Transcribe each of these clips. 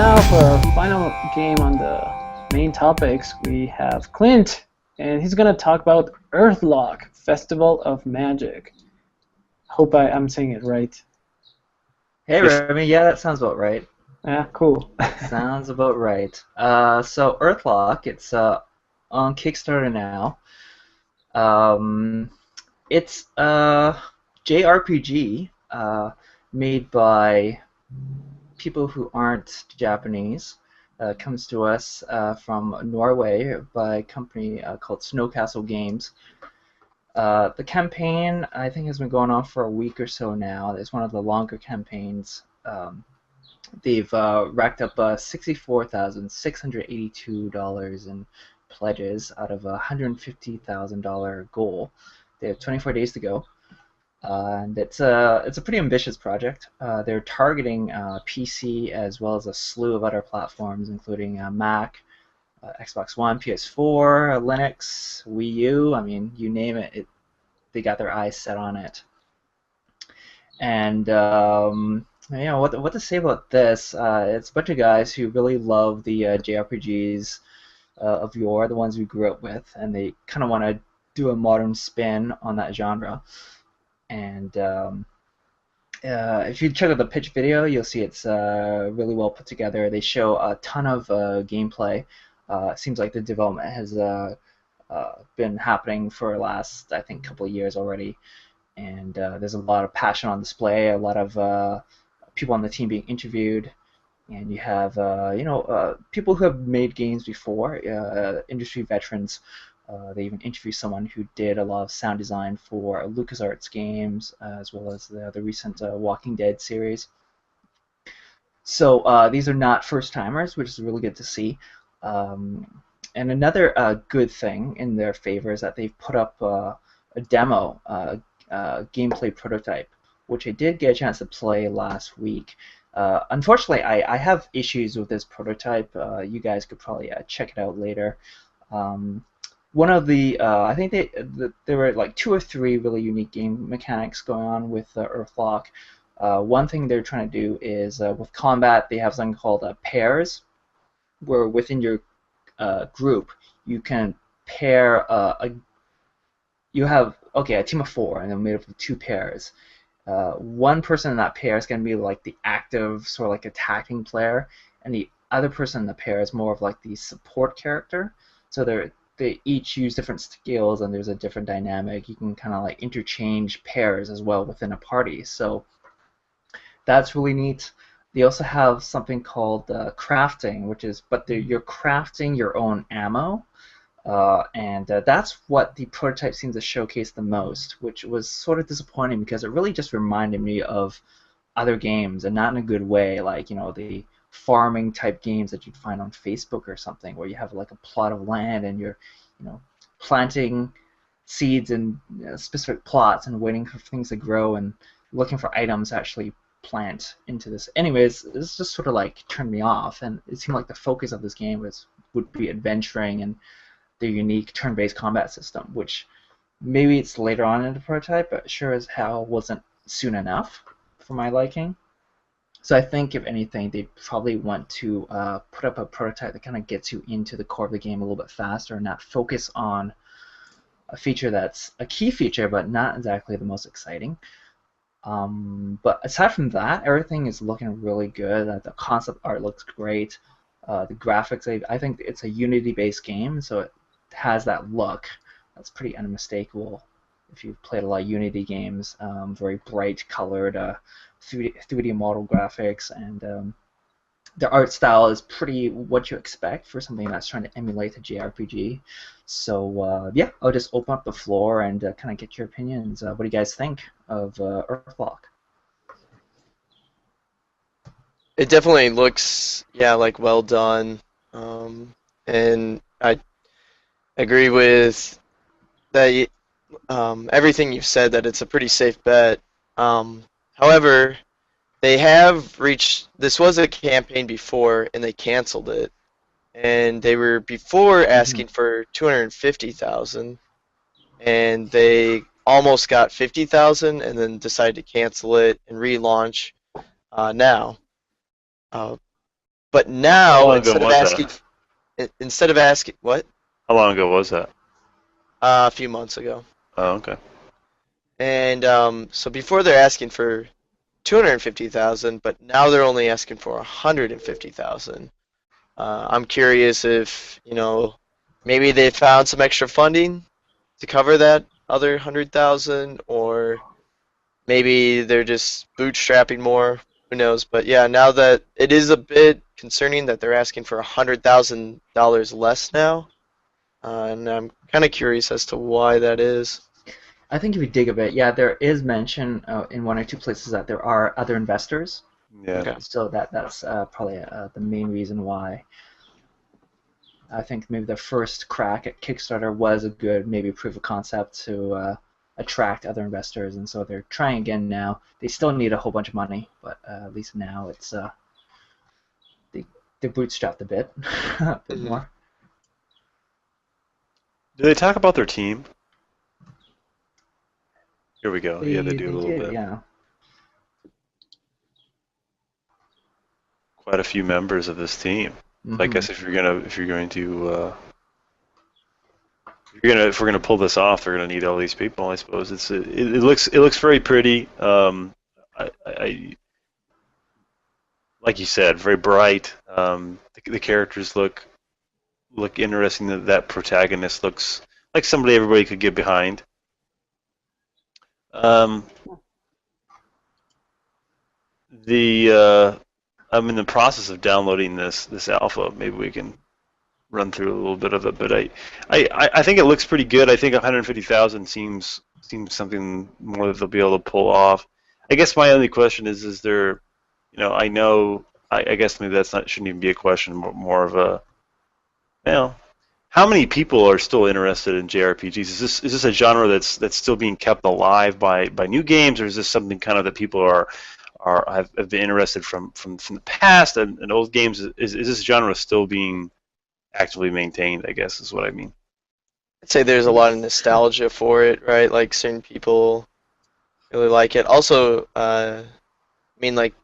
now for our final game on the main topics, we have Clint, and he's gonna talk about Earthlock, Festival of Magic. Hope I'm saying it right. Hey Yes. Remi, yeah, that sounds about right. Yeah, cool. Sounds about right. So Earthlock, it's on Kickstarter now. Um, it's a JRPG made by people who aren't Japanese. Comes to us from Norway by a company called Snowcastle Games. The campaign, I think, has been going on for a week or so now. It's one of the longer campaigns. They've racked up $64,682 in pledges out of a $150,000 goal. They have 24 days to go, and it's a pretty ambitious project. They're targeting PC as well as a slew of other platforms, including Mac, Xbox One, PS4, Linux, Wii U. I mean, you name it, they got their eyes set on it. And what to say about this? It's a bunch of guys who really love the JRPGs of yore, the ones we grew up with, and they kind of want to do a modern spin on that genre. And if you check out the pitch video, you'll see it's really well put together. They show a ton of gameplay. It seems like the development has been happening for the last, I think, couple of years already. And there's a lot of passion on display, a lot of people on the team being interviewed, and you have people who have made games before, industry veterans. They even interview someone who did a lot of sound design for LucasArts games, as well as the recent Walking Dead series. So these are not first timers, which is really good to see. And another good thing in their favor is that they've put up a demo, gameplay prototype, which I did get a chance to play last week. Unfortunately, I have issues with this prototype. You guys could probably check it out later. One of the, I think there were like two or three really unique game mechanics going on with Earthlock. One thing they're trying to do is with combat, they have something called pairs, where within your group you can pair you have a team of four, and they're made up of two pairs. One person in that pair is going to be like the active, sort of like attacking player, and the other person in the pair is more of like the support character. So they each use different skills, and there's a different dynamic. You can kind of like interchange pairs as well within a party. So that's really neat. They also have something called crafting, you're crafting your own ammo. And that's what the prototype seems to showcase the most, which was sort of disappointing because it really just reminded me of other games, and not in a good way, like the farming type games that you'd find on Facebook or something, where you have like a plot of land and you're planting seeds in specific plots and waiting for things to grow and looking for items to actually plant into this. Anyways, this just sort of like turned me off, and it seemed like the focus of this game would be adventuring and their unique turn-based combat system, which maybe it's later on in the prototype, but sure as hell wasn't soon enough for my liking. So I think, if anything, they probably want to put up a prototype that kind of gets you into the core of the game a little bit faster, and not focus on a feature that's a key feature, but not exactly the most exciting. But aside from that, everything is looking really good. The concept art looks great. The graphics, I think it's a Unity-based game, so it has that look that's pretty unmistakable if you've played a lot of Unity games. Very bright colored 3D model graphics, and the art style is pretty what you expect for something that's trying to emulate a JRPG. So yeah, I'll just open up the floor and kind of get your opinions. What do you guys think of Earthlock? It definitely looks, yeah, like well done. And I agree with that. Everything you've said, that it's a pretty safe bet. However, they have reached. This was a campaign before, and they canceled it. And they were before Mm-hmm. asking for 250,000, and they almost got 50,000, and then decided to cancel it and relaunch now. Uh, But How now long ago was instead of asking what? How long ago was that? A few months ago. Oh, okay. And so before they're asking for 250,000, but now they're only asking for 150,000. I'm curious if, maybe they found some extra funding to cover that other 100,000, or maybe they're just bootstrapping more. Who knows? But yeah, now that it is a bit concerning that they're asking for $100,000 less now, and I'm kind of curious as to why that is. I think if you dig a bit, yeah, there is mention in one or two places that there are other investors. Yeah. Okay. So that's probably the main reason why. I think maybe the first crack at Kickstarter was a good maybe proof of concept to attract other investors, and so they're trying again now. They still need a whole bunch of money, but at least now it's they're bootstrapped a bit, a bit Mhm. more. Do they talk about their team? Here we go. Yeah, they do a little did, bit. yeah. Quite a few members of this team. I Mhm. guess if we're gonna pull this off, they're gonna need all these people. I suppose it looks very pretty. I like you said, very bright. The characters look interesting. That protagonist looks like somebody everybody could get behind. Um, I'm in the process of downloading this alpha. Maybe we can run through a little bit of it, but I think it looks pretty good. I think 150,000 seems something more that they'll be able to pull off. I guess my only question is there, I guess maybe shouldn't even be a question, more of a, how many people are still interested in JRPGs? Is this a genre that's still being kept alive by new games, or is this something kind of that people have been interested from the past and old games? Is this genre still being actively maintained, I guess is what I mean. I'd say there's a lot of nostalgia for it, right? Like certain people really like it. Also, I mean, like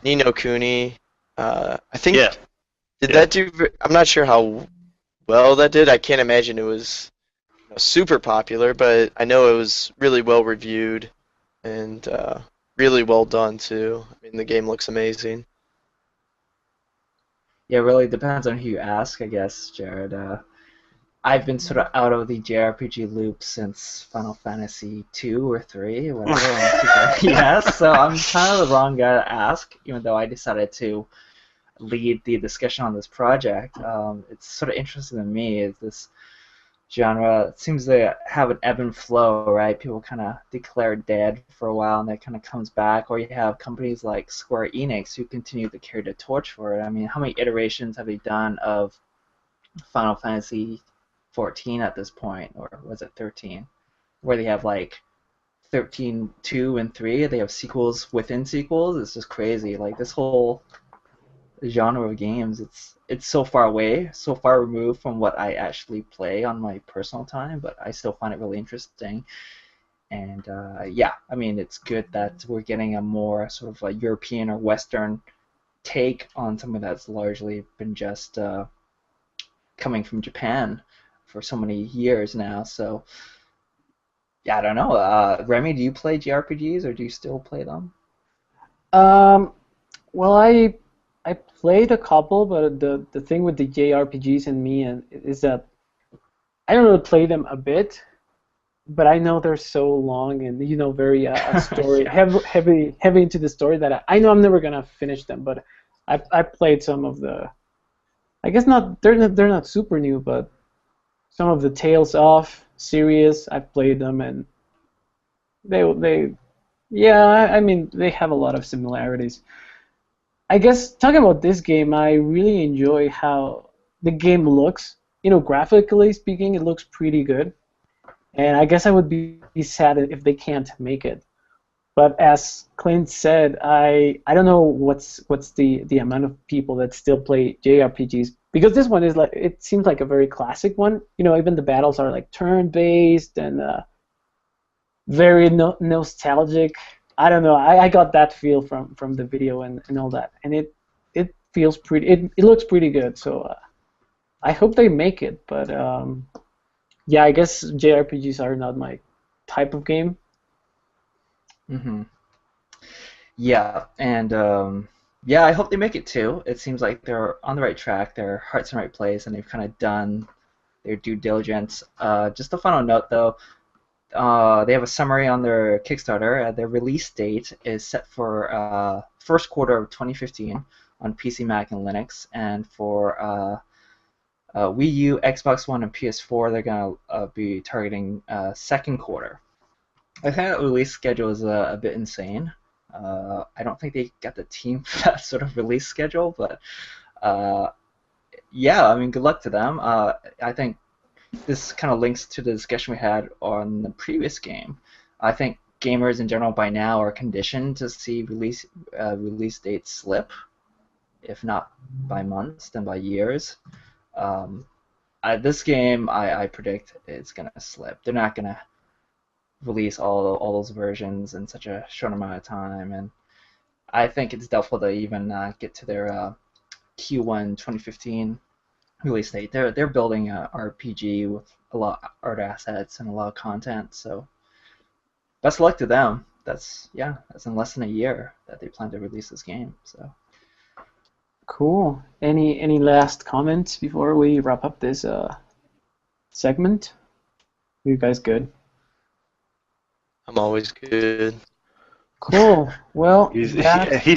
Ni no Kuni. I think Yeah. did Yeah. that do? I'm not sure how well that did. I can't imagine it was super popular, but I know it was really well reviewed and really well done too. I mean, the game looks amazing. Yeah, it really depends on who you ask, I guess, Jared. I've been sort of out of the JRPG loop since Final Fantasy 2 or 3, whatever. Yes, so I'm kind of the wrong guy to ask, even though I decided to lead the discussion on this project. It's sort of interesting to me is this genre. It seems to have an ebb and flow, right? People kind of declare it dead for a while, and then it kind of comes back. Or you have companies like Square Enix who continue to carry the torch for it. I mean, how many iterations have they done of Final Fantasy 14 at this point, or was it 13, where they have like 13, 2, and 3. They have sequels within sequels. It's just crazy. Like this whole genre of games, it's so far away, so far removed from what I actually play on my personal time, but I still find it really interesting. And yeah, I mean, it's good that we're getting a more sort of a European or Western take on something that's largely been just coming from Japan for so many years now. So yeah, I don't know. Remi, do you play JRPGs or do you still play them? Well, I played a couple, but the thing with the JRPGs and me is that I don't really play them a bit, but I know they're so long and very story Yeah. heavy into the story that I know I'm never gonna finish them. But I played some of the, I guess they're not super new, but some of the Tales of series I've played them, and they yeah, I mean they have a lot of similarities. I guess talking about this game, I really enjoy how the game looks. Graphically speaking, it looks pretty good. And I guess I would be sad if they can't make it. But as Clint said, I don't know what's the amount of people that still play JRPGs, because this one is like, it seems like a very classic one. Even the battles are like turn-based and very nostalgic. I don't know. I got that feel from the video and all that, and it feels pretty. It looks pretty good. So I hope they make it. But yeah, I guess JRPGs are not my type of game. Mm-hmm. Yeah, and yeah, I hope they make it too. It seems like they're on the right track. Their heart's in the right place, and they've kind of done their due diligence. Just a final note, though. They have a summary on their Kickstarter. Their release date is set for first quarter of 2015 on PC, Mac, and Linux, and for Wii U, Xbox One, and PS4, they're gonna be targeting second quarter. I think that release schedule is a bit insane. I don't think they got the team for that sort of release schedule, but yeah, I mean, good luck to them. I think this kind of links to the discussion we had on the previous game. I think gamers in general by now are conditioned to see release dates slip, if not by months, then by years. This game, I predict it's gonna slip. They're not gonna release all those versions in such a short amount of time, and I think it's doubtful to even get to their Q1 2015 release date. They're building a RPG with a lot of art assets and a lot of content, so best of luck to them. That's in less than a year that they plan to release this game. So Cool. Any last comments before we wrap up this segment? Are you guys good? I'm always good. Cool. Well, He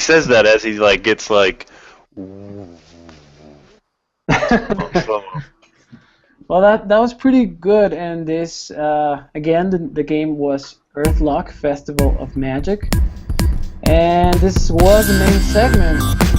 says that as he like gets like. well, that was pretty good, and this again the game was Earthlock Festival of Magic, and this was the main segment.